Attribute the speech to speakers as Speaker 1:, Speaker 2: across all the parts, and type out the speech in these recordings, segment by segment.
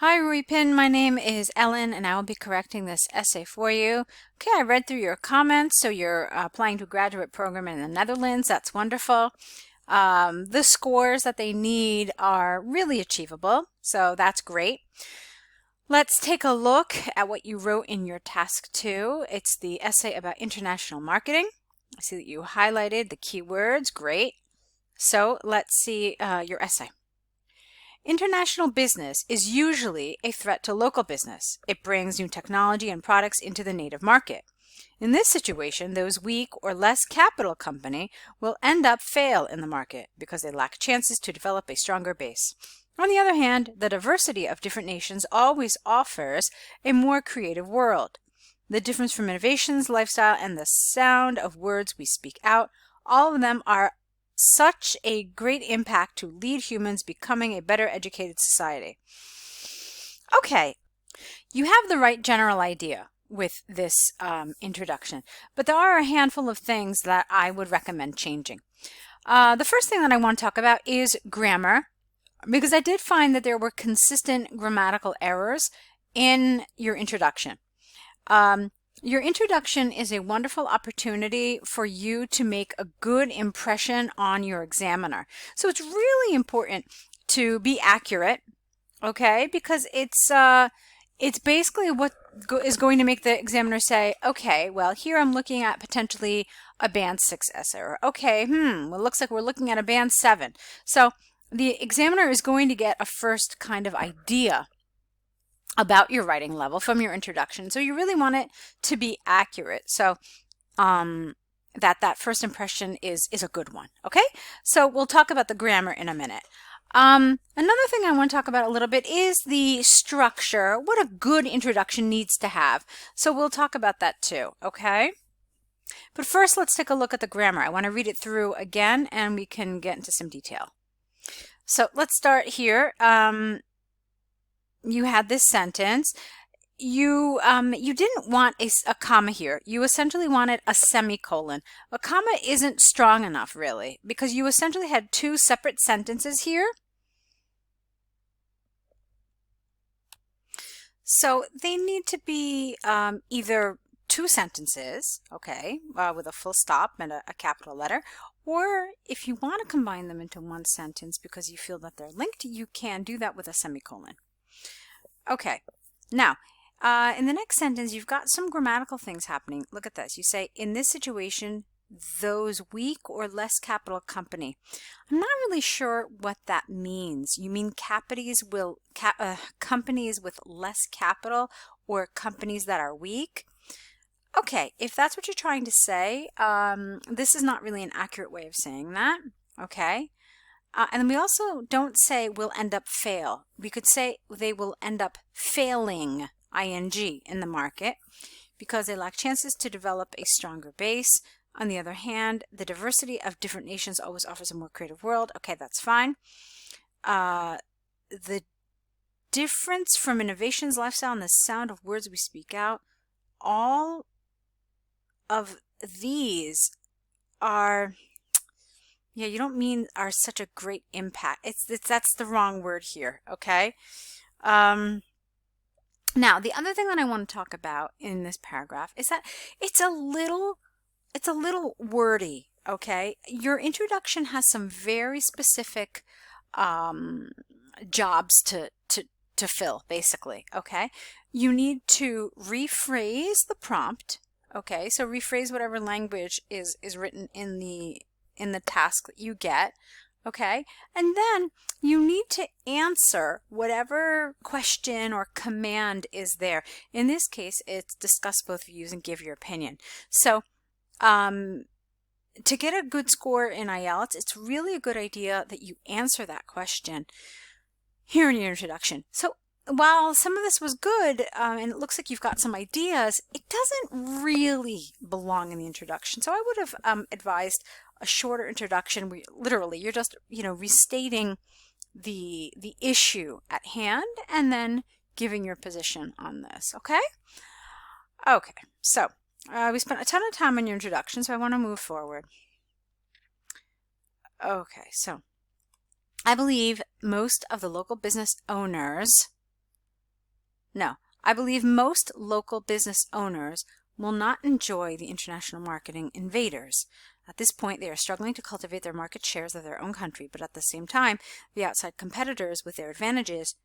Speaker 1: Hi Rui-Pin, my name is Ellen and I will be correcting this essay for you. Okay, I read through your comments, so you're applying to a graduate program in the Netherlands. That's wonderful. The scores that they need are really achievable, so that's great. Let's take a look at what you wrote in your task 2. It's the essay about international marketing. I see that you highlighted the keywords. Great. So let's see your essay. International business is usually a threat to local business. It brings new technology and products into the native market. In this situation, those weak or less capital company will end up fail in the market because they lack chances to develop a stronger base. On the other hand, the diversity of different nations always offers a more creative world. The difference from innovations, lifestyle, and the sound of words we speak out, all of them are such a great impact to lead humans becoming a better educated society. Okay, you have the right general idea with this introduction, but there are a handful of things that I would recommend changing. The first thing that I want to talk about is grammar, because I did find that there were consistent grammatical errors in your introduction. Your introduction is a wonderful opportunity for you to make a good impression on your examiner. So it's really important to be accurate, okay? Because it's basically what is going to make the examiner say, okay, well, here I'm looking at potentially a band 6 essay, or okay, well, it looks like we're looking at a band 7. So the examiner is going to get a first kind of idea about your writing level from your introduction. So you really want it to be accurate. So that first impression is a good one. Okay, so we'll talk about the grammar in a minute. Another thing I want to talk about a little bit is the structure, what a good introduction needs to have. So we'll talk about that too, okay? But first, let's take a look at the grammar. I want to read it through again and we can get into some detail. So let's start here. You had this sentence. You didn't want a comma here. You essentially wanted a semicolon. A comma isn't strong enough, really, because you essentially had two separate sentences here. So they need to be either two sentences, okay, with a full stop and a capital letter, or if you want to combine them into one sentence because you feel that they're linked, you can do that with a semicolon. Okay, now, in the next sentence, you've got some grammatical things happening. Look at this. You say, in this situation, those weak or less capital company. I'm not really sure what that means. You mean companies with less capital or companies that are weak? Okay, if that's what you're trying to say, this is not really an accurate way of saying that. Okay. And we also don't say will end up fail. We could say they will end up failing, ing, in the market because they lack chances to develop a stronger base. On the other hand, the diversity of different nations always offers a more creative world. Okay, that's fine. The difference from innovations, lifestyle, and the sound of words we speak out, all of these are... Yeah, you don't mean are such a great impact. That's the wrong word here, okay? Now, the other thing that I want to talk about in this paragraph is that it's a little wordy, okay? Your introduction has some very specific jobs to fill, basically, okay? You need to rephrase the prompt, okay? So rephrase whatever language is written in the task that you get, okay? And then you need to answer whatever question or command is there. In this case, it's discuss both views and give your opinion. So to get a good score in IELTS, it's really a good idea that you answer that question here in your introduction. So while some of this was good and it looks like you've got some ideas, it doesn't really belong in the introduction. So I would have advised a shorter introduction where literally you're just, restating the issue at hand and then giving your position on this, okay? Okay, so we spent a ton of time on your introduction, so I want to move forward. Okay, so I believe most of the local business owners No. I believe most local business owners will not enjoy the international marketing invaders. At this point, they are struggling to cultivate their market shares of their own country, but at the same time, the outside competitors with their advantages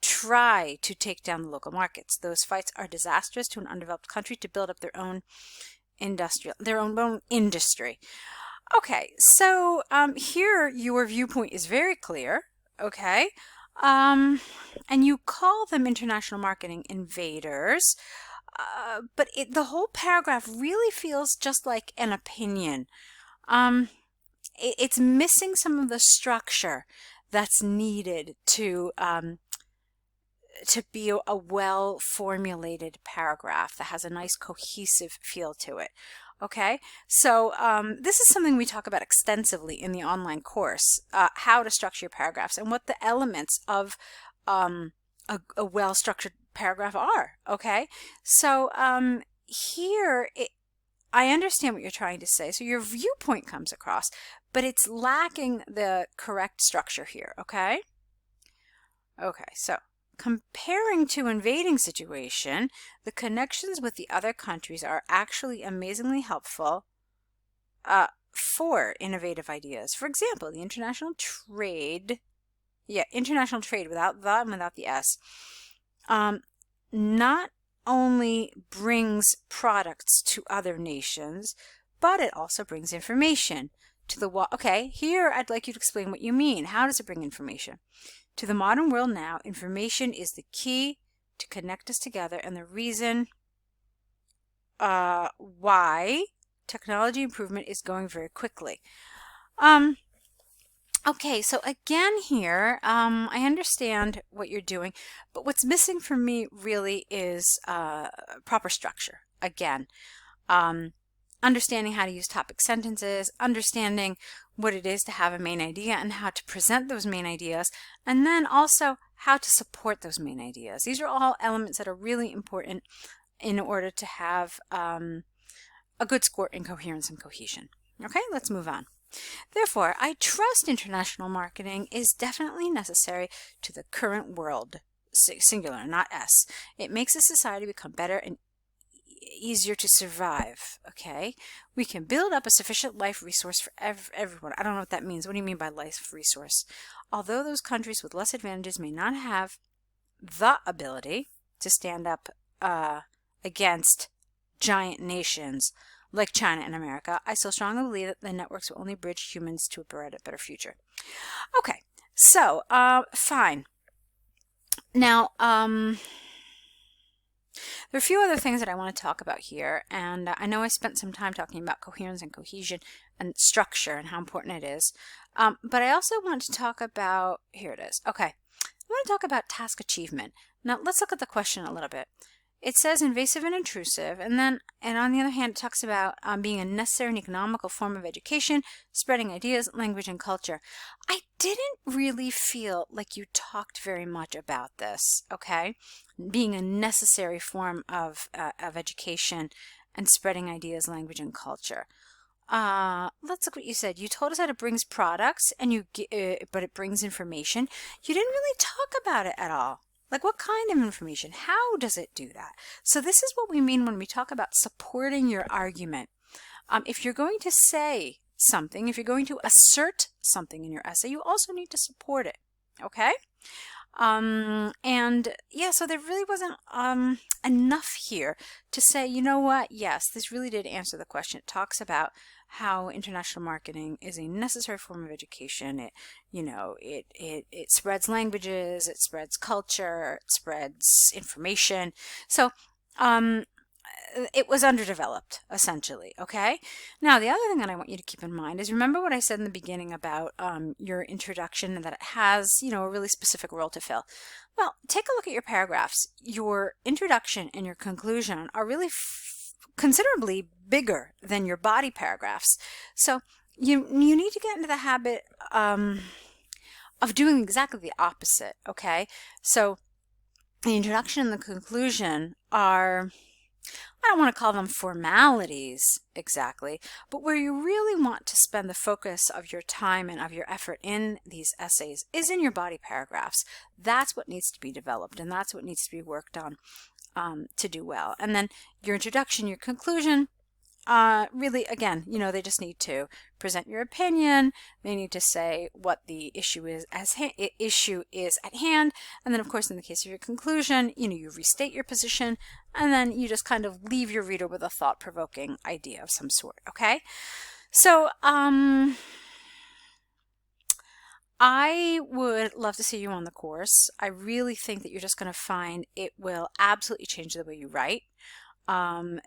Speaker 1: try to take down the local markets. Those fights are disastrous to an undeveloped country to build up their own industry. Okay, so here your viewpoint is very clear, okay? And you call them international marketing invaders, but the whole paragraph really feels just like an opinion. It's missing some of the structure that's needed to be a well-formulated paragraph that has a nice cohesive feel to it. Okay, so this is something we talk about extensively in the online course, how to structure your paragraphs and what the elements of a well-structured paragraph are. Okay, so here I understand what you're trying to say. So your viewpoint comes across, but it's lacking the correct structure here. Okay, so comparing to invading situation, the connections with the other countries are actually amazingly helpful for innovative ideas. For example, the international trade without the and without the S, not only brings products to other nations, but it also brings information to the world. Okay, here I'd like you to explain what you mean. How does it bring information? To the modern world now, information is the key to connect us together and the reason why technology improvement is going very quickly. Okay, so again here, I understand what you're doing, but what's missing for me really is proper structure. Again, understanding how to use topic sentences, understanding what it is to have a main idea and how to present those main ideas, and then also how to support those main ideas. These are all elements that are really important in order to have a good score in coherence and cohesion. Okay, let's move on. Therefore, I trust international marketing is definitely necessary to the current world, singular, not S. It makes a society become better and easier to survive. Okay, we can build up a sufficient life resource for everyone. I don't know what that means. What do you mean by life resource? Although those countries with less advantages may not have the ability to stand up against giant nations like China and America, I still strongly believe that the networks will only bridge humans to a better future. Okay, so fine. Now, there are a few other things that I want to talk about here, and I know I spent some time talking about coherence and cohesion and structure and how important it is, but I also want to talk about, here it is, okay, I want to talk about task achievement. Now let's look at the question a little bit. It says invasive and intrusive, and on the other hand it talks about being a necessary and economical form of education, spreading ideas, language, and culture. I didn't really feel like you talked very much about this, okay? Being a necessary form of education and spreading ideas, language, and culture. Let's look what you said. You told us that it brings products, and but it brings information. You didn't really talk about it at all. Like, what kind of information? How does it do that? So this is what we mean when we talk about supporting your argument. If you're going to say something, if you're going to assert something in your essay, you also need to support it, okay? And yeah, so there really wasn't enough here to say, you know what, yes, this really did answer the question. It talks about how international marketing is a necessary form of education. It spreads languages, it spreads culture, it spreads information. So it was underdeveloped, essentially, okay? Now, the other thing that I want you to keep in mind is, remember what I said in the beginning about your introduction, and that it has, a really specific role to fill. Well, take a look at your paragraphs. Your introduction and your conclusion are really considerably bigger than your body paragraphs. So you need to get into the habit of doing exactly the opposite, okay? So the introduction and the conclusion are I don't want to call them formalities exactly, but where you really want to spend the focus of your time and of your effort in these essays is in your body paragraphs. That's what needs to be developed, and that's what needs to be worked on to do well. And then your introduction, your conclusion, really, again, they just need to present your opinion. They need to say what the issue is at hand, and then of course in the case of your conclusion, you restate your position, and then you just kind of leave your reader with a thought-provoking idea of some sort. Okay, so I would love to see you on the course. I really think that you're just going to find it will absolutely change the way you write.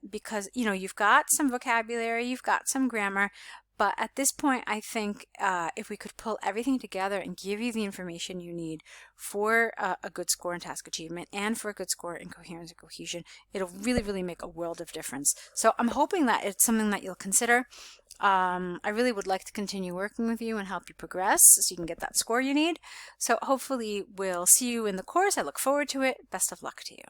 Speaker 1: Because you've got some vocabulary, you've got some grammar, but at this point I think if we could pull everything together and give you the information you need for a good score in task achievement and for a good score in coherence and cohesion, it'll really make a world of difference. So I'm hoping that it's something that you'll consider. I really would like to continue working with you and help you progress so you can get that score you need. So hopefully we'll see you in the course. I look forward to it. Best of luck to you.